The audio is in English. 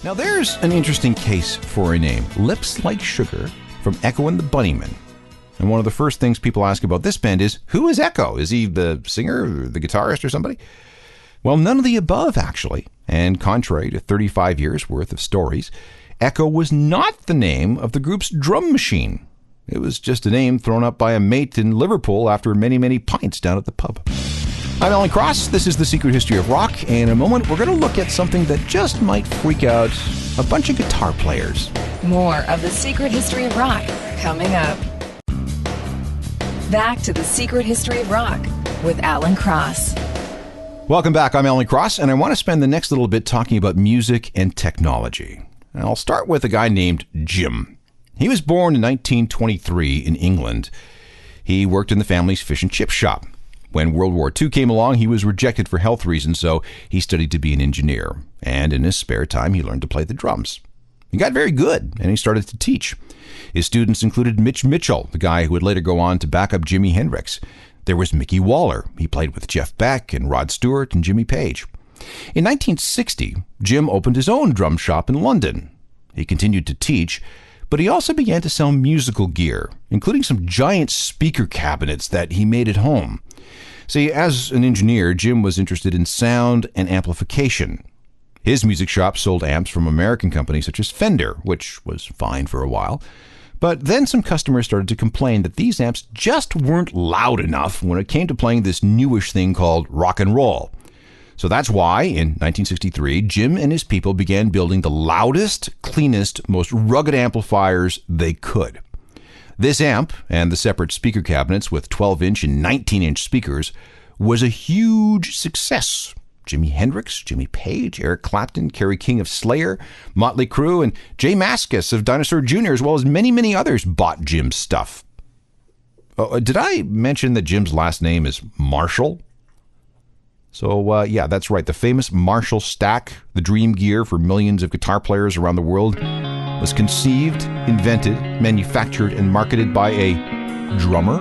Now there's an interesting case for a name. Lips Like Sugar from Echo and the Bunnymen. And one of the first things people ask about this band is, who is Echo? Is he the singer or the guitarist or somebody? Well, none of the above, actually. And contrary to 35 years worth of stories, Echo was not the name of the group's drum machine. It was just a name thrown up by a mate in Liverpool after many, many pints down at the pub. I'm Alan Cross. This is The Secret History of Rock. And in a moment, we're going to look at something that just might freak out a bunch of guitar players. More of The Secret History of Rock coming up. Back to The Secret History of Rock with Alan Cross. Welcome back. I'm Alan Cross, and I want to spend the next little bit talking about music and technology. And I'll start with a guy named Jim. He was born in 1923 in England. He worked in the family's fish and chip shop. When World War II came along, he was rejected for health reasons, so he studied to be an engineer. And in his spare time, he learned to play the drums. He got very good, and he started to teach. His students included Mitch Mitchell, the guy who would later go on to back up Jimi Hendrix. There was Mickey Waller. He played with Jeff Beck and Rod Stewart and Jimmy Page. In 1960, Jim opened his own drum shop in London. He continued to teach, but he also began to sell musical gear, including some giant speaker cabinets that he made at home. See, as an engineer, Jim was interested in sound and amplification. His music shop sold amps from American companies such as Fender, which was fine for a while. But then some customers started to complain that these amps just weren't loud enough when it came to playing this newish thing called rock and roll. So that's why, in 1963, Jim and his people began building the loudest, cleanest, most rugged amplifiers they could. This amp, and the separate speaker cabinets with 12-inch and 19-inch speakers, was a huge success. Jimi Hendrix, Jimmy Page, Eric Clapton, Kerry King of Slayer, Motley Crue, and Jay Mascis of Dinosaur Jr., as well as many, many others bought Jim's stuff. Did I mention that Jim's last name is Marshall? So, yeah, that's right. The famous Marshall Stack, the dream gear for millions of guitar players around the world, was conceived, invented, manufactured, and marketed by a drummer